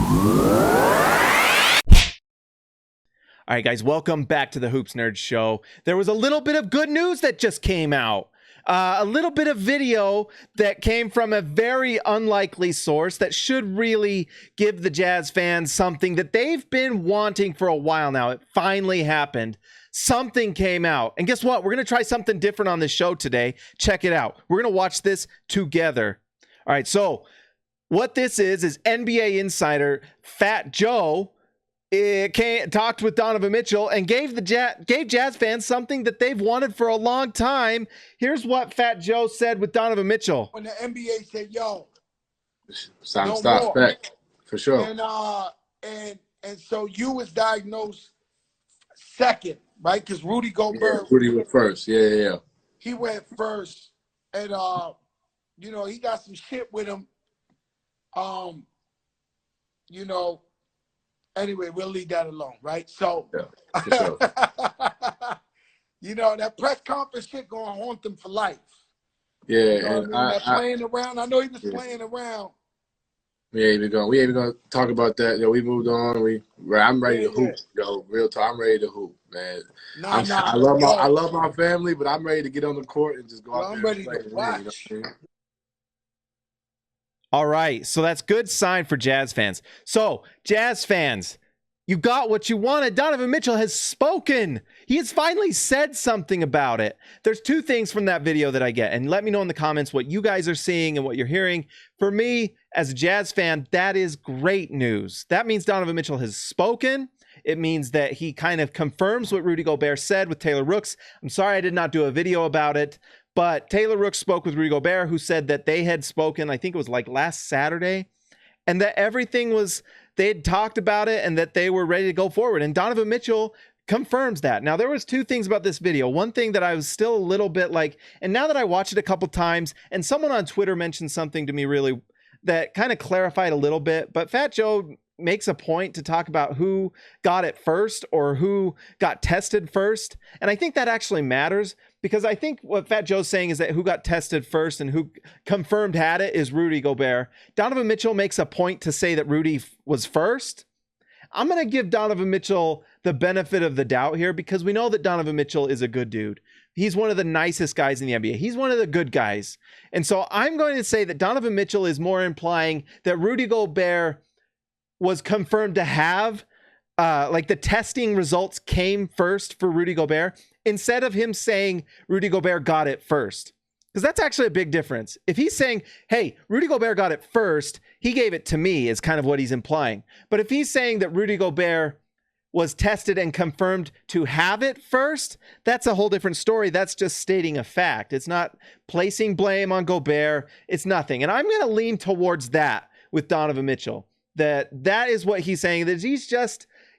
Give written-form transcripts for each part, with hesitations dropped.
All right, guys, welcome back to the Hoops Nerd Show. There was a little bit of good news that just came out. A little bit of video that came from a very unlikely source that should really give the Jazz fans something that they've been wanting for a while now. It finally happened. Something came out. And guess what? We're going to try something different on this show today. Check it out. We're going to watch this together. All right, so what this is NBA insider Fat Joe talked with Donovan Mitchell and gave Jazz fans something that they've wanted for a long time. Here's what Fat Joe said with Donovan Mitchell. When the NBA said, "Yo, stop back for sure," and so you was diagnosed second, right? Because Rudy Gobert, Rudy went first. Yeah. He went first, and he got some shit with him. Anyway, we'll leave that alone, right? So, yeah, for sure. That press conference shit gonna haunt them for life. Yeah, playing around. I know he was playing around. We ain't even gonna talk about that. We moved on. I'm ready to hoop. Real talk. I'm ready to hoop, man. I love my family, but I'm ready to get on the court and just go out there. I'm ready to watch. All right, so that's good sign for Jazz fans. So, Jazz fans, you got what you wanted. Donovan Mitchell has spoken. He has finally said something about it. There's two things from that video that I get, and let me know in the comments what you guys are seeing and what you're hearing. For me, as a Jazz fan, that is great news. That means Donovan Mitchell has spoken. It means that he kind of confirms what Rudy Gobert said with Taylor Rooks. I'm sorry I did not do a video about it. But Taylor Rooks spoke with Rudy Gobert, who said that they had spoken, I think it was like last Saturday, and that they had talked about it and that they were ready to go forward. And Donovan Mitchell confirms that. Now, there was two things about this video. One thing that I was still a little bit like, and now that I watched it a couple times, and someone on Twitter mentioned something to me really that kind of clarified a little bit, but Fat Joe makes a point to talk about who got it first or who got tested first. And I think that actually matters, because I think what Fat Joe's saying is that who got tested first and who confirmed had it is Rudy Gobert. Donovan Mitchell makes a point to say that Rudy was first. I'm going to give Donovan Mitchell the benefit of the doubt here, because we know that Donovan Mitchell is a good dude. He's one of the nicest guys in the NBA. He's one of the good guys. And so I'm going to say that Donovan Mitchell is more implying that Rudy Gobert was confirmed to have, the testing results came first for Rudy Gobert, instead of him saying Rudy Gobert got it first. Because that's actually a big difference. If he's saying, hey, Rudy Gobert got it first, he gave it to me, is kind of what he's implying. But if he's saying that Rudy Gobert was tested and confirmed to have it first, that's a whole different story. That's just stating a fact. It's not placing blame on Gobert. It's nothing. And I'm going to lean towards that with Donovan Mitchell. That is what he's saying, that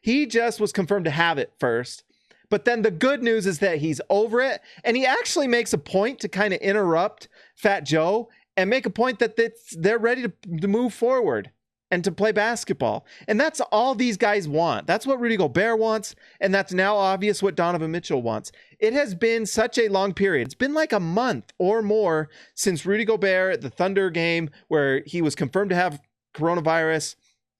he just was confirmed to have it first. But then the good news is that he's over it. And he actually makes a point to kind of interrupt Fat Joe and make a point that they're ready to move forward and to play basketball. And that's all these guys want. That's what Rudy Gobert wants. And that's now obvious what Donovan Mitchell wants. It has been such a long period. It's been like a month or more since Rudy Gobert at the Thunder game, where he was confirmed to have coronavirus.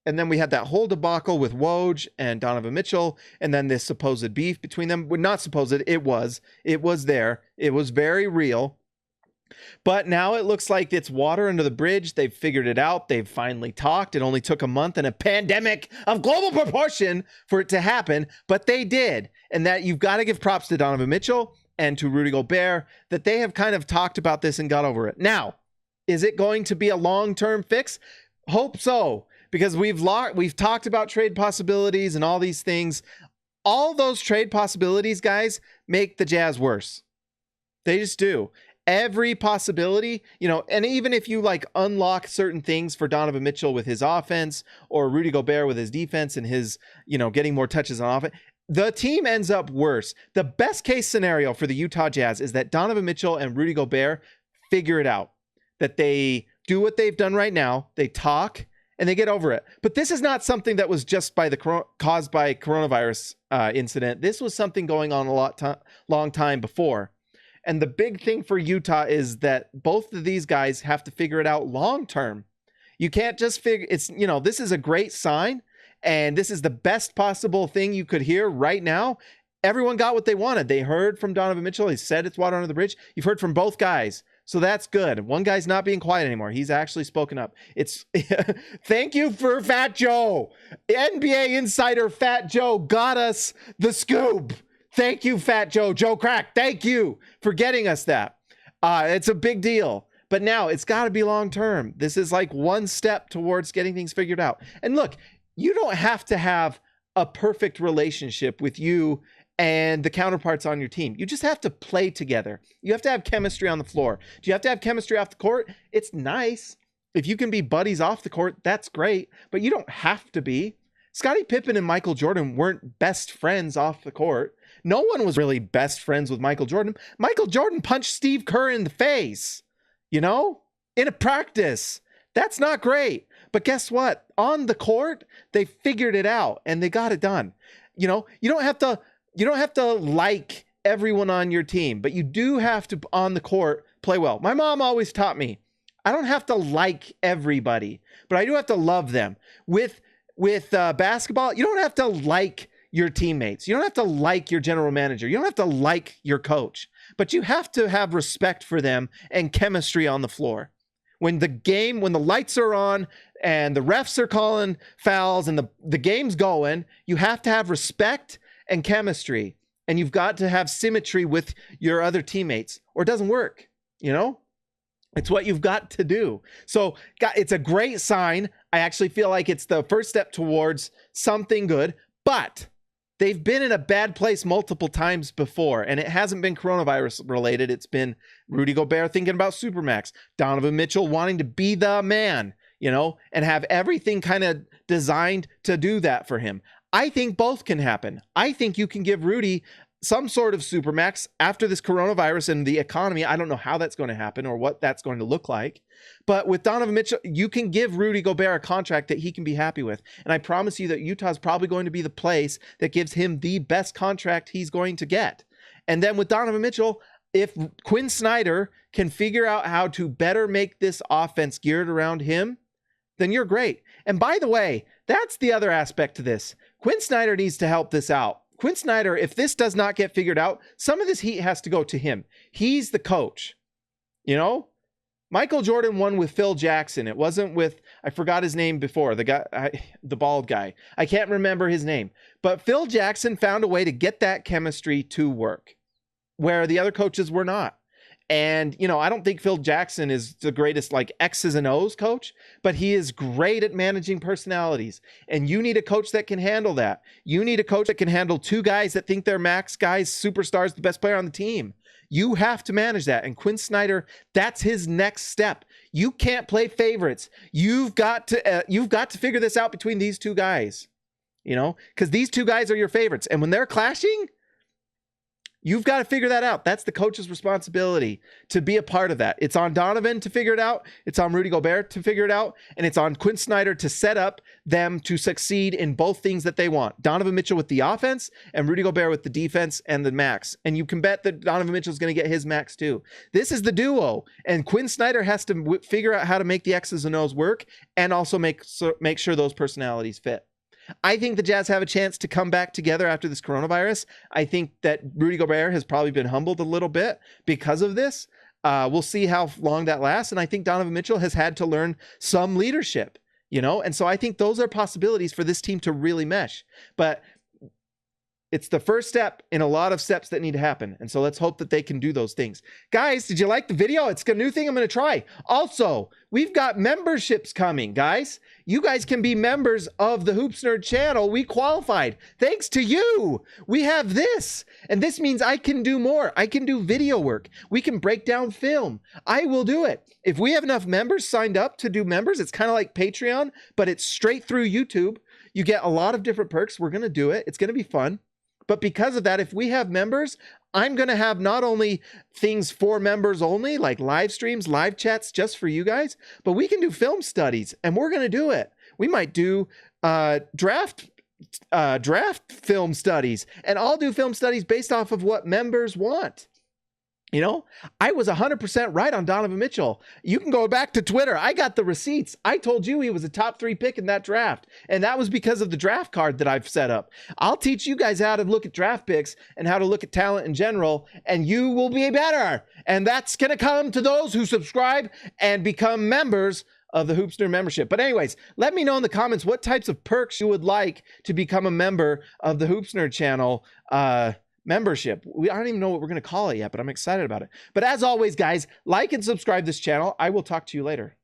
And then we had that whole debacle with Woj and Donovan Mitchell, and then this supposed beef between them. Well, not supposed, it was there. It was very real. But now it looks like it's water under the bridge. They've figured it out. They've finally talked. It only took a month and a pandemic of global proportion for it to happen, but they did. And that you've got to give props to Donovan Mitchell and to Rudy Gobert, that they have kind of talked about this and got over it. Now, is it going to be a long-term fix? Hope so. Because we've talked about trade possibilities and all these things. All those trade possibilities, guys, make the Jazz worse. They just do. Every possibility, and even if you unlock certain things for Donovan Mitchell with his offense, or Rudy Gobert with his defense and his, getting more touches on offense, the team ends up worse. The best case scenario for the Utah Jazz is that Donovan Mitchell and Rudy Gobert figure it out, that they do what they've done right now. They talk and they get over it. But this is not something that was just caused by coronavirus incident. This was something going on a long time before. And the big thing for Utah is that both of these guys have to figure it out long term. You can't just figure it's, this is a great sign, and this is the best possible thing you could hear right now. Everyone got what they wanted. They heard from Donovan Mitchell. He said it's water under the bridge. You've heard from both guys. So that's good. One guy's not being quiet anymore. He's actually spoken up. It's thank you for Fat Joe. NBA insider Fat Joe got us the scoop. Thank you, Fat Joe. Joe Crack, thank you for getting us that. It's a big deal. But now it's got to be long term. This is like one step towards getting things figured out. And look, you don't have to have a perfect relationship with you and the counterparts on your team. You just have to play together. You have to have chemistry on the floor. Do you have to have chemistry off the court? It's nice. If you can be buddies off the court, that's great, but you don't have to be. Scottie Pippen and Michael Jordan weren't best friends off the court. No one was really best friends with Michael Jordan. Michael Jordan punched Steve Kerr in the face, in a practice. That's not great. But guess what? On the court, they figured it out and they got it done. You don't have to like everyone on your team, but you do have to, on the court, play well. My mom always taught me, I don't have to like everybody, but I do have to love them. With basketball, you don't have to like your teammates. You don't have to like your general manager. You don't have to like your coach, but you have to have respect for them and chemistry on the floor. When the lights are on and the refs are calling fouls and the game's going, you have to have respect and chemistry, and you've got to have symmetry with your other teammates, or it doesn't work. It's what you've got to do. So it's a great sign. I actually feel like it's the first step towards something good, but they've been in a bad place multiple times before, and it hasn't been coronavirus related. It's been Rudy Gobert thinking about Supermax, Donovan Mitchell wanting to be the man, and have everything kind of designed to do that for him. I think both can happen. I think you can give Rudy some sort of Supermax after this coronavirus and the economy. I don't know how that's going to happen or what that's going to look like. But with Donovan Mitchell, you can give Rudy Gobert a contract that he can be happy with. And I promise you that Utah's probably going to be the place that gives him the best contract he's going to get. And then with Donovan Mitchell, if Quinn Snyder can figure out how to better make this offense geared around him, then you're great. And by the way, that's the other aspect to this. Quinn Snyder needs to help this out. Quinn Snyder, if this does not get figured out, some of this heat has to go to him. He's the coach. Michael Jordan won with Phil Jackson. It wasn't with, I forgot his name before, the bald guy. I can't remember his name. But Phil Jackson found a way to get that chemistry to work where the other coaches were not. And, I don't think Phil Jackson is the greatest X's and O's coach, but he is great at managing personalities. And you need a coach that can handle that. You need a coach that can handle two guys that think they're max guys, superstars, the best player on the team. You have to manage that. And Quinn Snyder, that's his next step. You can't play favorites. You've got to figure this out between these two guys, because these two guys are your favorites. And when they're clashing, you've got to figure that out. That's the coach's responsibility to be a part of that. It's on Donovan to figure it out. It's on Rudy Gobert to figure it out. And it's on Quinn Snyder to set up them to succeed in both things that they want. Donovan Mitchell with the offense and Rudy Gobert with the defense and the max. And you can bet that Donovan Mitchell is going to get his max too. This is the duo. And Quinn Snyder has to figure out how to make the X's and O's work and also make sure those personalities fit. I think the Jazz have a chance to come back together after this coronavirus. I think that Rudy Gobert has probably been humbled a little bit because of this. We'll see how long that lasts. And I think Donovan Mitchell has had to learn some leadership, and so I think those are possibilities for this team to really mesh. But it's the first step in a lot of steps that need to happen. And so let's hope that they can do those things. Guys, did you like the video? It's a new thing I'm going to try. Also, we've got memberships coming, guys. You guys can be members of the Hoops Nerd channel. We qualified. Thanks to you. We have this. And this means I can do more. I can do video work. We can break down film. I will do it. If we have enough members signed up to do members, it's kind of like Patreon, but it's straight through YouTube. You get a lot of different perks. We're going to do it. It's going to be fun. But because of that, if we have members, I'm going to have not only things for members only, like live streams, live chats just for you guys, but we can do film studies, and we're going to do it. We might do draft film studies, and I'll do film studies based off of what members want. You know, I was 100% right on Donovan Mitchell. You can go back to Twitter. I got the receipts. I told you he was a top 3 pick in that draft. And that was because of the draft card that I've set up. I'll teach you guys how to look at draft picks and how to look at talent in general, and you will be better. And that's going to come to those who subscribe and become members of the Hoopster membership. But anyways, let me know in the comments what types of perks you would like to become a member of the Hoopster channel membership. I don't even know what we're going to call it yet, but I'm excited about it. But as always, guys, like and subscribe this channel. I will talk to you later.